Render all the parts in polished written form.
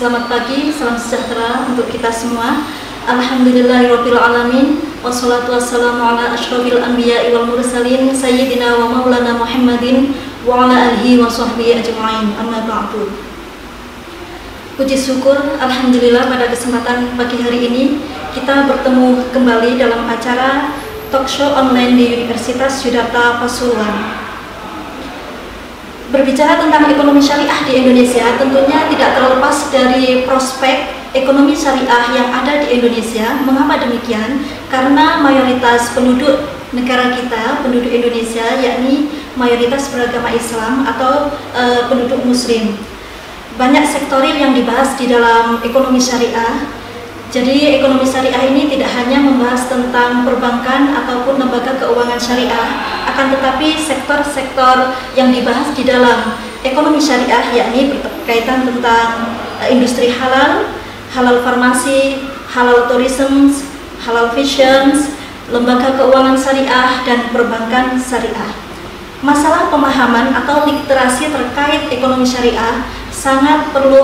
Selamat pagi, salam sejahtera untuk kita semua. Alhamdulillahirabbil alamin, wassalatu wassalamu ala asyrofil anbiya'i wal mursalin sayyidina wa maulana Muhammadin wa ala alihi wa sahbihi ajma'in. Amma ba'du. Puji syukur, alhamdulillah pada kesempatan pagi hari ini kita bertemu kembali dalam acara talk show online di Universitas Yudharta Pasuruan. Berbicara tentang ekonomi syariah di Indonesia, tentunya tidak terlepas dari prospek ekonomi syariah yang ada di Indonesia. Mengapa demikian? Karena mayoritas penduduk negara kita, penduduk Indonesia, yakni mayoritas beragama Islam atau penduduk Muslim. Banyak sektoril yang dibahas di dalam ekonomi syariah. Jadi ekonomi syariah ini tidak hanya membahas tentang perbankan ataupun lembaga keuangan syariah, akan tetapi sektor-sektor yang dibahas di dalam ekonomi syariah yakni berkaitan tentang industri halal, halal farmasi, halal tourism, halal fashion, lembaga keuangan syariah, dan perbankan syariah. Masalah pemahaman atau literasi terkait ekonomi syariah sangat perlu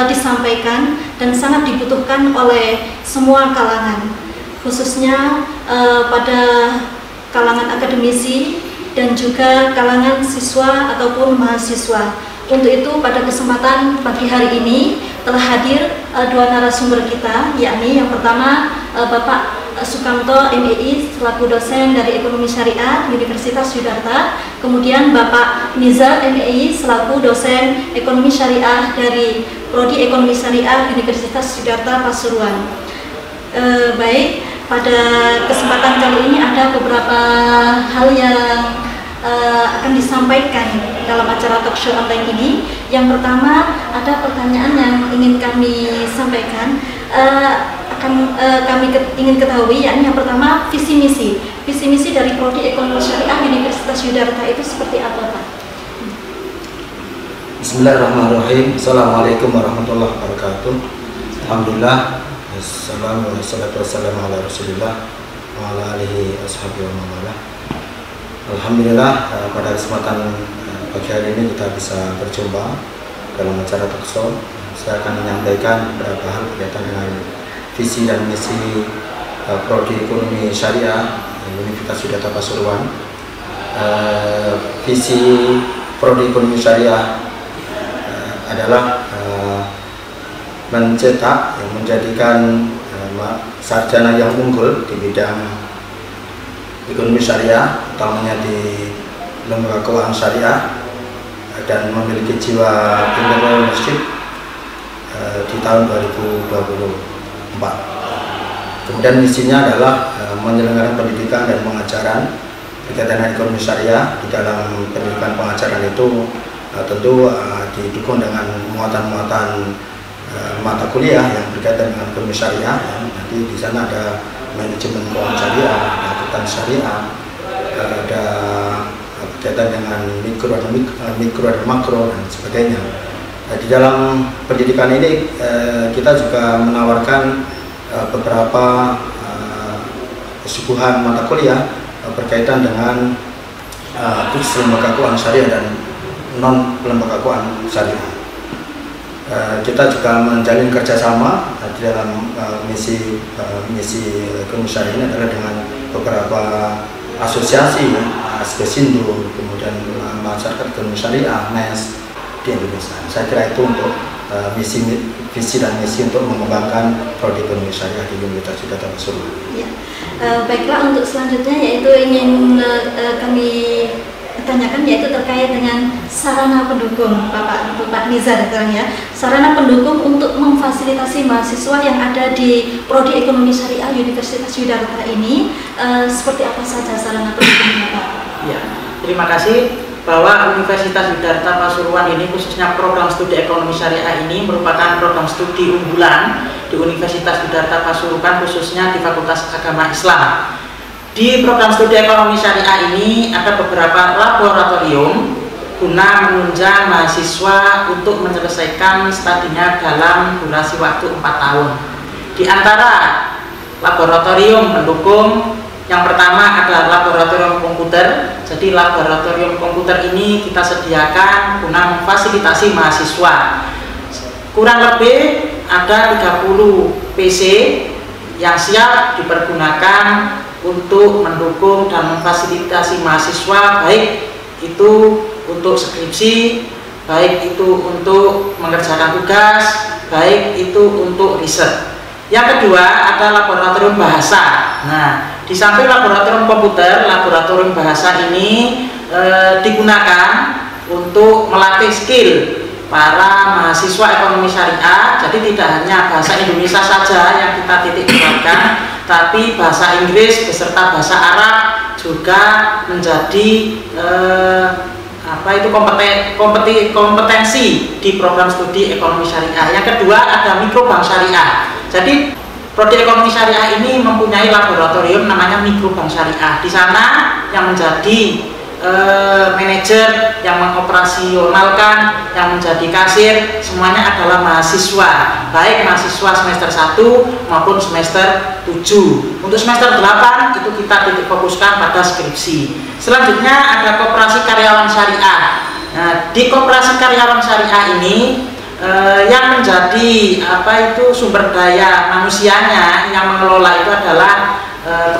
disampaikan dan sangat dibutuhkan oleh semua kalangan, khususnya pada kalangan akademisi dan juga kalangan siswa ataupun mahasiswa. Untuk itu pada kesempatan pagi hari ini telah hadir dua narasumber kita, yakni yang pertama Bapak Sukamto MEI selaku dosen dari Ekonomi Syariah Universitas Yudharta, kemudian Bapak Nizar MEI selaku dosen Ekonomi Syariah dari Prodi Ekonomi Syariah Universitas Yudharta Pasuruan. Baik, pada kesempatan kali ini ada beberapa hal yang akan disampaikan dalam acara talk show online ini. Yang pertama, ada pertanyaan yang ingin kami sampaikan, kami ingin ketahui, yakni yang pertama visi misi dari Prodi Ekonomi Syariah Universitas Yudharta itu seperti apa, Pak? Bismillahirrahmanirrahim. Assalamualaikum warahmatullahi wabarakatuh. Alhamdulillah, wassalatu wassalamu ala rasulillah wa ala alihi ashabihi wa mawalah. Alhamdulillah, pada kesempatan pagi hari ini kita bisa berjumpa dalam acara talk show. Saya akan menyampaikan beberapa hal berkaitan dengan visi dan misi Prodi Ekonomi Syariah Universitas Yudharta Pasuruan. Visi Prodi Ekonomi Syariah adalah mencetak, menjadikan sarjana yang unggul di bidang ekonomi syariah, utamanya di lembaga keuangan syariah, dan memiliki jiwa entrepreneurship di tahun 2024. Kemudian misinya adalah menyelenggarakan pendidikan dan pengajaran berkaitan dengan ekonomi syariah. Di dalam pendidikan pengajaran itu tentu didukung dengan muatan-muatan mata kuliah yang berkaitan dengan ekonomi syariah. Nanti di sana ada manajemen keuangan syariah, ada akuntan syariah, ada berkaitan dengan mikro dan makro dan sebagainya. Di dalam pendidikan ini kita juga menawarkan beberapa suguhan mata kuliah berkaitan dengan khusus lembaga keuangan syariah dan non lembaga keuangan syariah. Kita juga menjalin kerjasama di dalam misi ekonomi syariah ini adalah dengan beberapa asosiasi, Aspesindo, kemudian masyarakat ekonomi syariah, MES di Indonesia. Saya kira itu untuk visi dan misi untuk mengembangkan prodi ekonomi syariah di Universitas Yudharta Pasuruan. Ya. Baiklah, untuk selanjutnya yaitu ingin kami tanyakan, yaitu terkait dengan sarana pendukung, Bapak Nizar ya. Sarana pendukung untuk memfasilitasi mahasiswa yang ada di Prodi Ekonomi Syariah Universitas Yudharta ini, seperti apa saja sarana pendukungnya, Pak? Ya, terima kasih. Bahwa Universitas Yudharta Pasuruan ini, khususnya program studi ekonomi syariah ini, merupakan program studi unggulan di Universitas Yudharta Pasuruan, khususnya di Fakultas Agama Islam. Di program studi ekonomi syariah ini ada beberapa laboratorium guna menunjang mahasiswa untuk menyelesaikan studinya dalam durasi waktu 4 tahun. Di antara laboratorium pendukung, yang pertama adalah laboratorium komputer. Jadi laboratorium komputer ini kita sediakan guna memfasilitasi mahasiswa kurang lebih ada 30 PC yang siap dipergunakan untuk mendukung dan memfasilitasi mahasiswa, baik itu untuk skripsi, baik itu untuk mengerjakan tugas, baik itu untuk riset. Yang kedua ada laboratorium bahasa. Nah, di samping laboratorium komputer, laboratorium bahasa ini digunakan untuk melatih skill para mahasiswa ekonomi syariah. Jadi tidak hanya bahasa Indonesia saja yang kita titik beratkan, tapi bahasa Inggris beserta bahasa Arab juga menjadi kompetensi di program studi ekonomi syariah. Yang kedua ada mikrobank syariah. Jadi prodi ekonomi syariah ini mempunyai laboratorium namanya mikrobank syariah. Di sana yang menjadi manajer, yang mengoperasionalkan, yang menjadi kasir, semuanya adalah mahasiswa, baik mahasiswa semester 1 maupun semester 7. Untuk semester 8 itu kita titik fokuskan pada skripsi. Selanjutnya ada koperasi karyawan syariah. Nah, di koperasi karyawan syariah ini yang menjadi sumber daya manusianya yang mengelola itu adalah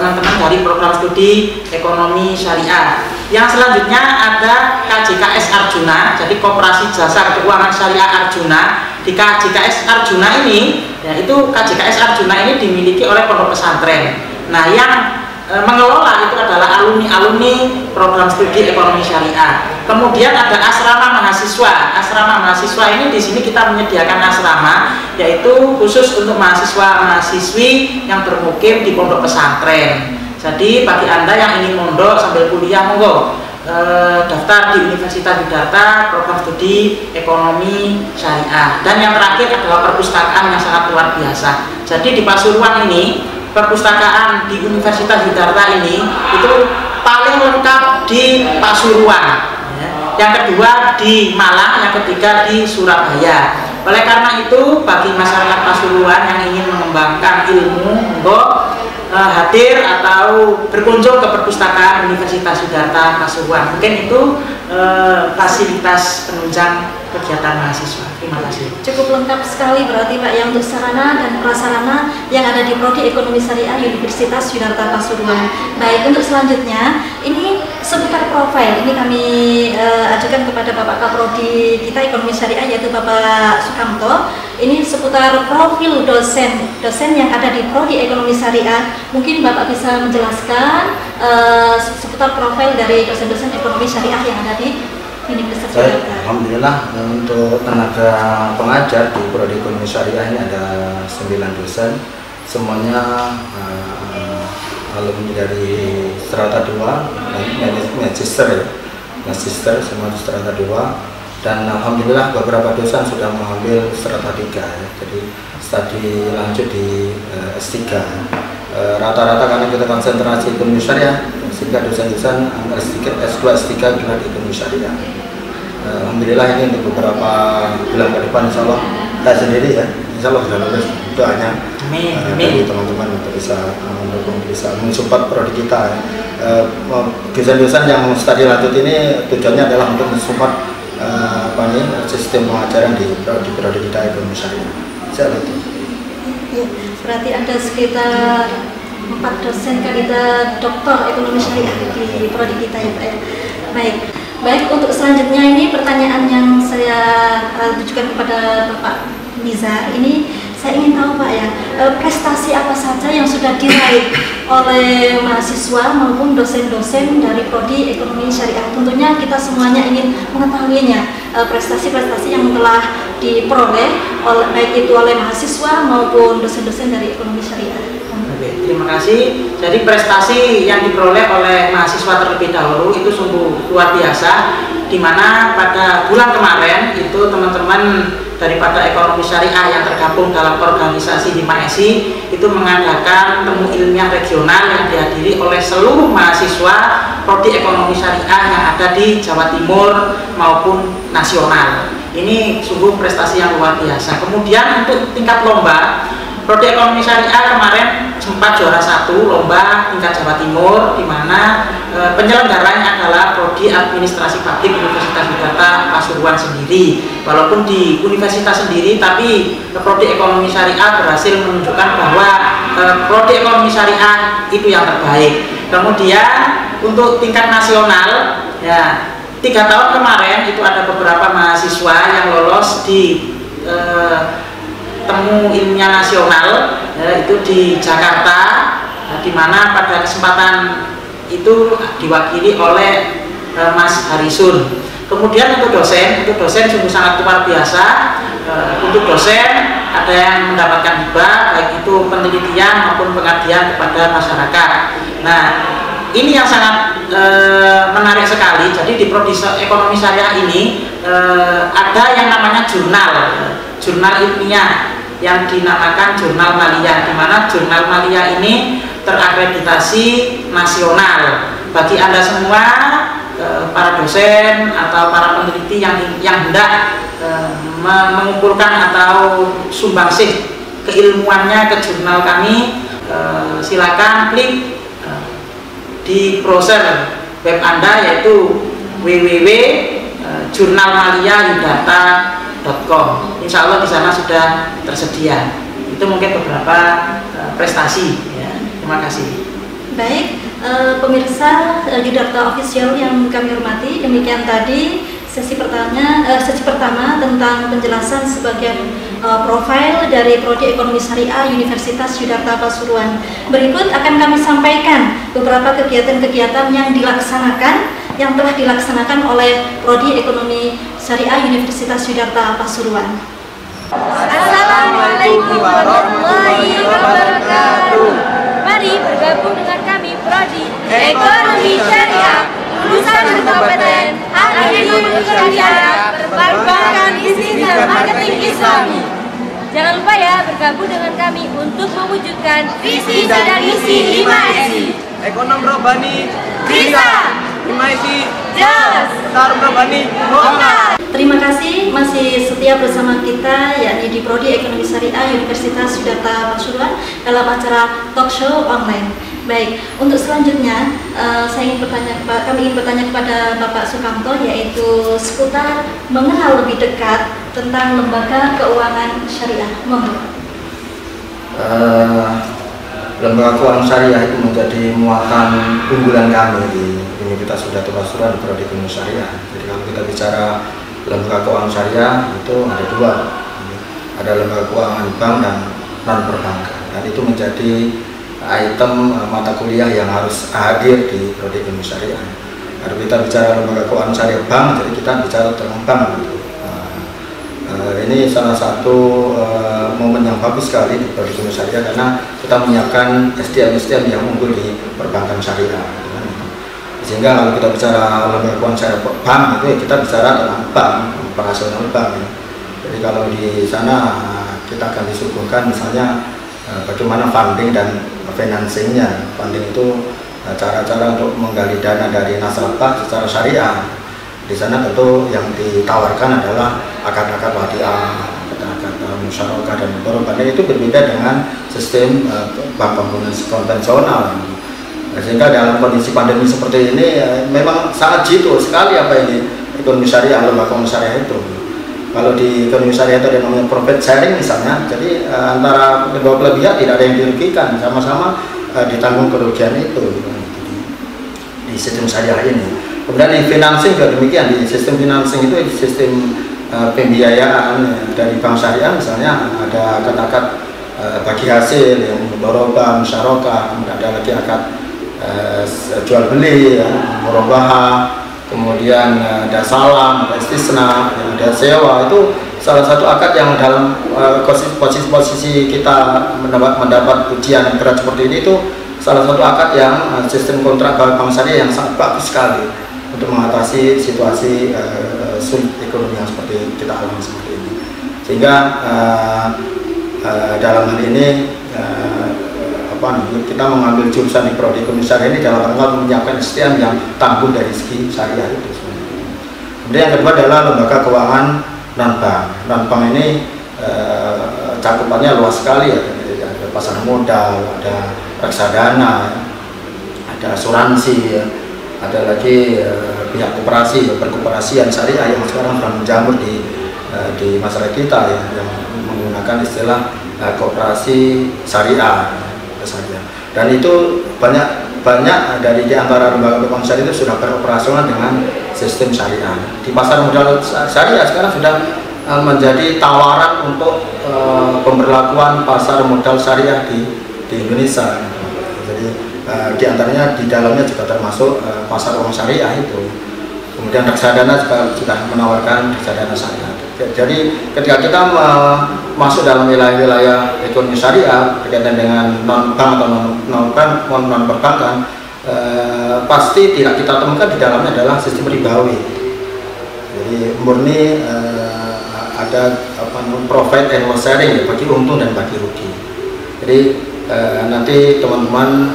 teman-teman dari program studi ekonomi syariah. Yang selanjutnya ada KJKS Arjuna, jadi Koperasi Jasa Keuangan Syariah Arjuna. Di KJKS Arjuna ini, yaitu KJKS Arjuna ini dimiliki oleh pondok pesantren. Nah, yang mengelola itu adalah alumni-alumni program studi ekonomi syariah. Kemudian ada asrama mahasiswa. Asrama mahasiswa ini di sini kita menyediakan asrama, yaitu khusus untuk mahasiswa-mahasiswi yang bermukim di pondok pesantren. Jadi bagi Anda yang ingin mondok sambil kuliah, monggo daftar di Universitas Yudharta program studi ekonomi syariah. Dan yang terakhir adalah perpustakaan yang sangat luar biasa. Jadi di Pasuruan ini, perpustakaan di Universitas Yudharta ini itu paling lengkap di Pasuruan. Yang kedua di Malang, yang ketiga di Surabaya. Oleh karena itu, bagi masyarakat Pasuruan yang ingin mengembangkan ilmu, monggo hadir atau berkunjung ke perpustakaan Universitas Yudharta Pasuruan. Mungkin itu fasilitas penunjang kegiatan mahasiswa. Terima kasih. Cukup lengkap sekali berarti Pak, yang untuk sarana dan prasarana yang ada di Prodi Ekonomi Syariah Universitas Yudharta Pasuruan. Baik, untuk selanjutnya ini seputar profil. Ini kami ajukan kepada Bapak Kaprodi kita Ekonomi Syariah, yaitu Bapak Sukamto. Ini seputar profil dosen yang ada di Prodi Ekonomi Syariah. Mungkin Bapak bisa menjelaskan seputar profil dari dosen-dosen ekonomi syariah yang ada di Universitas Yudharta. Alhamdulillah, untuk tenaga pengajar di Prodi Ekonomi Syariah ini ada 9 dosen. Semuanya alumni dari strata 2, magister semua strata 2. Dan alhamdulillah beberapa dosen sudah mengambil strata 3 ya. Jadi studi lanjut di S3. Rata-rata karena kita konsentrasi ekonomi syariah, sehingga dosen-dosen S2, S3 gelar di ekonomi syariah. Alhamdulillah ini untuk beberapa bulan ke depan insya Allah kita sendiri ya, insya Allah sudah lulus. Doanya dari teman-teman untuk bisa mendukung, bisa mensupport prodi kita ya. Dosen-dosen yang studi lanjut ini tujuannya adalah untuk mensupport sistem pengajaran di prodi kita ekonomi syariah. Insya itu. Ya, berarti ada sekitar 4 dosen kandidat doktor ekonomi syariah di prodi kita ya Pak ya. Baik, untuk selanjutnya ini pertanyaan yang saya tujukan kepada Bapak Niza. Ini saya ingin tahu Pak ya, prestasi apa saja yang sudah diraih oleh mahasiswa maupun dosen-dosen dari prodi ekonomi syariah. Tentunya kita semuanya ingin mengetahuinya, prestasi-prestasi yang telah diperoleh baik itu oleh mahasiswa maupun dosen-dosen dari ekonomi syariah. Oke, terima kasih. Jadi prestasi yang diperoleh oleh mahasiswa terlebih dahulu itu sungguh luar biasa, di mana pada bulan kemarin itu teman-teman daripada ekonomi syariah yang tergabung dalam organisasi HIMA-SI itu mengadakan temu ilmiah regional yang dihadiri oleh seluruh mahasiswa prodi ekonomi syariah yang ada di Jawa Timur maupun nasional. Ini sungguh prestasi yang luar biasa. Kemudian untuk tingkat lomba Prodi Ekonomi Syariah kemarin sempat juara 1 lomba tingkat Jawa Timur, di mana penyelenggaranya adalah Prodi Administrasi Publik Universitas Widata Pasuruan sendiri. Walaupun di universitas sendiri, tapi Prodi Ekonomi Syariah berhasil menunjukkan bahwa Prodi Ekonomi Syariah itu yang terbaik. Kemudian untuk tingkat nasional, ya 3 tahun kemarin itu ada beberapa mahasiswa yang lolos di temu ilmiah nasional, itu di Jakarta, di mana pada kesempatan itu diwakili oleh Mas Harisun. Kemudian untuk dosen sungguh sangat luar biasa. Untuk dosen ada yang mendapatkan hibah, baik itu penelitian maupun pengabdian kepada masyarakat. Nah, ini yang sangat menarik sekali. Jadi di Prodi Ekonomi Syariah ini ada yang namanya jurnal ilmiah yang dinamakan Jurnal Maliyah, di mana Jurnal Maliyah ini terakreditasi nasional. Bagi Anda semua, para dosen atau para peneliti yang hendak mengumpulkan atau sumbangsih keilmuannya ke jurnal kami, silakan klik di browser web Anda, yaitu www.jurnalmaliyahwidata.com. Insya Allah di sana sudah tersedia. Itu mungkin beberapa prestasi. Ya. Terima kasih. Baik, pemirsa Yudarta Official yang kami hormati, demikian tadi sesi pertama tentang penjelasan sebagian profil dari Prodi Ekonomi Syariah Universitas Yudarta Pasuruan. Berikut akan kami sampaikan beberapa kegiatan-kegiatan yang telah dilaksanakan oleh Prodi Ekonomi Syariah Universitas Yudarta Pasuruan. Assalamualaikum warahmatullahi wabarakatuh. Mari bergabung dengan kami Prodi Ekonomi Syariah, lulusan berkompeten ahli syariah perbankan bisnis dan marketing Islami. Jangan lupa ya bergabung dengan kami untuk mewujudkan visi dan misi 5SI. Ekonom Robani Bisa, 5SI jelas, Taruh Robani bongkar. Terima kasih masih setia bersama kita, yakni di Prodi Ekonomi Syariah Universitas Yudarta Pasuruan dalam acara talk show online. Baik, untuk selanjutnya kami ingin bertanya kepada Bapak Sukamto, yaitu seputar mengenal lebih dekat tentang lembaga keuangan syariah. Mohon. Lembaga keuangan syariah itu menjadi muatan unggulan kami di Universitas Yudarta Pasuruan di Prodi Ekonomi Syariah. Jadi kalau kita bicara lembaga keuangan syariah itu ada 2, ada lembaga keuangan bank dan non perbankan, dan itu menjadi item mata kuliah yang harus hadir di Prodi Ekonomi Syariah. Kalau kita bicara lembaga keuangan syariah bank, jadi kita bicara tentang bank gitu. Ini salah satu momen yang bagus sekali di Prodi Ekonomi Syariah, karena kita menyiapkan SDM yang unggul di perbankan syariah. Sehingga kalau kita bicara lembaga keuangan syariah bank, itu ya kita bicara tentang bank, operasional bank. Jadi kalau di sana kita akan disuguhkan misalnya bagaimana funding dan financingnya. Funding itu cara-cara untuk menggali dana dari nasabah secara syariah. Di sana tentu yang ditawarkan adalah akad-akad wadiah, akad-akad musyarakah dan mudharabah. Itu berbeda dengan sistem bank konvensional. Sehingga dalam kondisi pandemi seperti ini memang sangat jitu sekali apa ini ekonomi syariah, lembaga keuangan syariah itu. Kalau di ekonomi syariah itu ada namanya profit sharing misalnya, jadi antara kedua belah pihak tidak ada yang dirugikan, sama-sama ditanggung kerugian itu di sistem syariah ini. Kemudian yang financing juga demikian, di sistem financing itu di sistem pembiayaan dari bank syariah misalnya ada akad-akad bagi hasil yang mudharabah, musyarakah, ada lagi akad jual beli, murabahah, kemudian ada salam, ada istisna, ada sewa. Itu salah satu akad yang dalam posisi kita mendapat ujian berat seperti ini, itu salah satu akad yang sistem kontrak bank syariah yang sangat bagus sekali untuk mengatasi situasi sulit ekonomi yang seperti kita alami seperti ini. Sehingga dalam hal ini kita mengambil jurusan di Prodi Ekonomi Syariah ini dalam rangka menyiapkan SDM yang tangguh dari segi syariah itu sebenarnya. Kemudian yang kedua adalah lembaga keuangan non bank. Non bank ini cakupannya luas sekali ya. pasar modal, ada reksadana, ada asuransi, ya. Ada lagi pihak koperasi, berkooperasian syariah yang sekarang sudah menjamur di masyarakat kita, ya, yang menggunakan istilah koperasi syariah. Dan itu banyak dari di antara lembaga keuangan syariah itu sudah beroperasional dengan sistem syariah. Di pasar modal syariah sekarang sudah menjadi tawaran untuk pemberlakuan pasar modal syariah di Indonesia. Jadi di antaranya di dalamnya juga termasuk pasar uang syariah itu. Kemudian reksadana juga sudah menawarkan reksadana syariah. Jadi ketika kita masuk dalam wilayah ekonomi syariah berkaitan dengan non-bank atau non perbankan, pasti tidak kita temukan di dalamnya adalah sistem ribawi. Jadi murni ada profit and loss sharing, ya, bagi untung dan bagi rugi. Jadi nanti teman-teman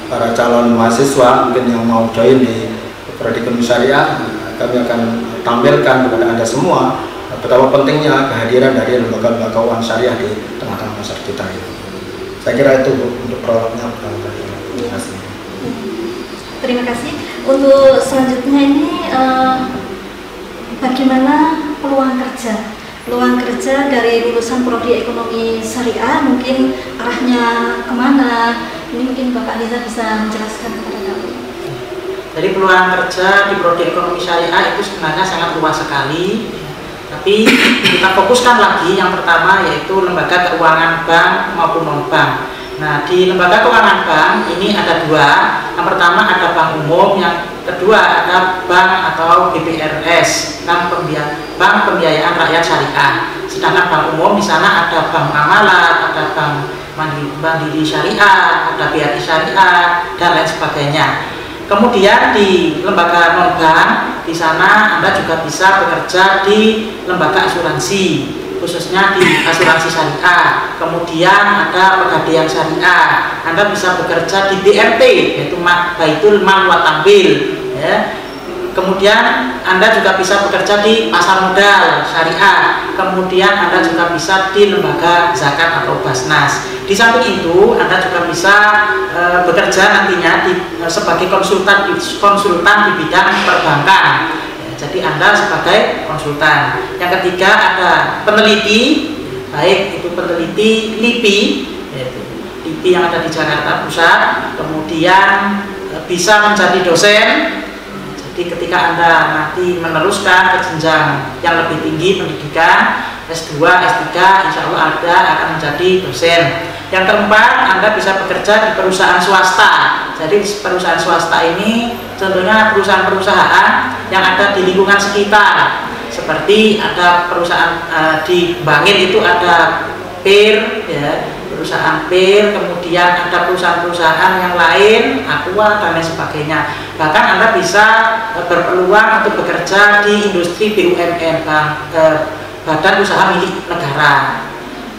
para calon mahasiswa mungkin yang mau join di prodi ekonomi syariah, kami akan tampilkan kepada Anda semua betapa pentingnya kehadiran dari lembaga-lembaga keuangan syariah di tengah-tengah masyarakat kita ini. Saya kira itu untuk prolognya. Terima kasih. Terima kasih. Untuk selanjutnya ini bagaimana peluang kerja? Peluang kerja dari lulusan prodi ekonomi syariah mungkin arahnya kemana? Ini mungkin Bapak Niza bisa menjelaskan kepada kami. Jadi peluang kerja di prodi ekonomi syariah itu sebenarnya sangat luas sekali. Tapi kita fokuskan lagi yang pertama yaitu lembaga keuangan bank maupun non-bank. Nah, di lembaga keuangan bank ini ada dua. Yang pertama ada bank umum, yang kedua ada bank atau BPRS, bank pembiayaan rakyat syariah. Sedangkan bank umum di sana ada bank amalat, ada bank mandiri syariah, ada BRI syariah dan lain sebagainya. Kemudian di lembaga non-bank di sana Anda juga bisa bekerja di lembaga asuransi, khususnya di asuransi syariah. Kemudian ada pegadaian syariah. Anda bisa bekerja di BMT, yaitu Baitul Mal wa Tamwil, ya. Kemudian Anda juga bisa bekerja di pasar modal syariah. Kemudian Anda juga bisa di lembaga zakat atau Basnas. Di samping itu Anda juga bisa bekerja nantinya sebagai konsultan di bidang perbankan. Jadi Anda sebagai konsultan. Yang ketiga ada peneliti, baik itu peneliti LIPI, yaitu LIPI yang ada di Jakarta Pusat. Kemudian bisa menjadi dosen. Jadi ketika Anda nanti meneruskan ke jenjang yang lebih tinggi pendidikan S2, S3, insya Allah Anda akan menjadi dosen. Yang keempat, Anda bisa bekerja di perusahaan swasta. Jadi perusahaan swasta ini contohnya perusahaan-perusahaan yang ada di lingkungan sekitar. Seperti ada perusahaan di Bangil itu ada PIR, ya, perusahaan PIR, kemudian ada perusahaan-perusahaan yang lain, Aqua dan lain sebagainya. Bahkan Anda bisa berpeluang untuk bekerja di industri BUMN, badan usaha milik negara.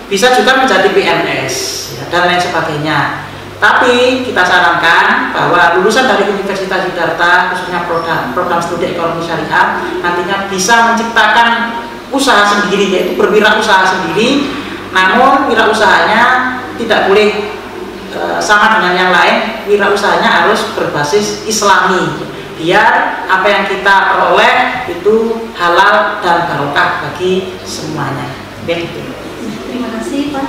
Bisa juga menjadi PNS, ya, dan lain sebagainya. Tapi kita sarankan bahwa lulusan dari Universitas Siddhartha, khususnya program studi ekonomi syariah, nantinya bisa menciptakan usaha sendiri, yaitu berwirausaha sendiri. Namun wirausahanya tidak boleh sama dengan yang lain. Wirausahanya harus berbasis Islami, biar apa yang kita peroleh itu halal dan barokah bagi semuanya. Begitu. Terima kasih Pak.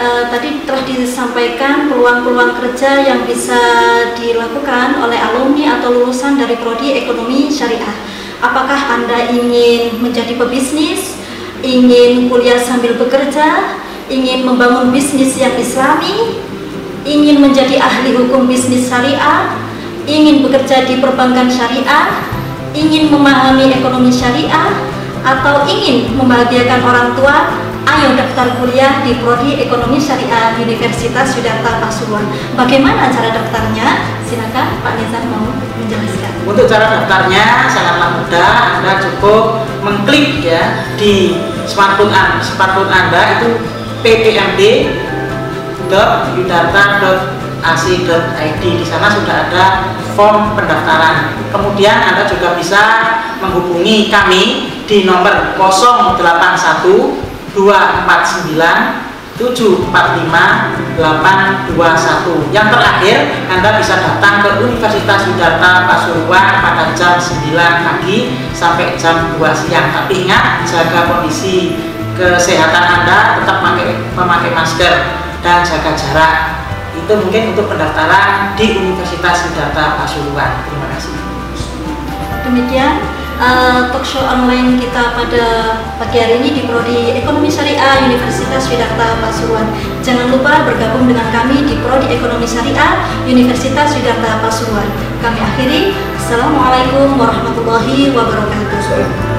Tadi telah disampaikan peluang-peluang kerja yang bisa dilakukan oleh alumni atau lulusan dari prodi ekonomi syariah. Apakah Anda ingin menjadi pebisnis, ingin kuliah sambil bekerja, ingin membangun bisnis yang islami, ingin menjadi ahli hukum bisnis syariah, ingin bekerja di perbankan syariah, ingin memahami ekonomi syariah, atau ingin membahagiakan orang tua? Ayo daftar kuliah di prodi ekonomi syariah Universitas Siddhartha Pasuruan. Bagaimana cara daftarnya? Silakan Pak Nizam mau menjelaskan. Untuk cara daftarnya sangatlah mudah. Anda cukup mengklik ya di smartphone Anda itu ppmd.yudhartha.ac.id. Di sana sudah ada form pendaftaran. Kemudian Anda juga bisa menghubungi kami di nomor 081 249 809 745-821. Yang terakhir, Anda bisa datang ke Universitas Sidarta Pasuruan pada jam 9 pagi sampai jam 2 siang. Tapi ingat, jaga kondisi kesehatan Anda, tetap memakai masker dan jaga jarak. Itu mungkin untuk pendaftaran di Universitas Sidarta Pasuruan. Terima kasih. Demikian talkshow online kita pada pagi hari ini di Prodi Ekonomi Syariah Universitas Sidarta Pasuruan. Jangan lupa bergabung dengan kami di Prodi Ekonomi Syariah Universitas Sidarta Pasuruan. Kami akhiri. Assalamualaikum warahmatullahi wabarakatuh.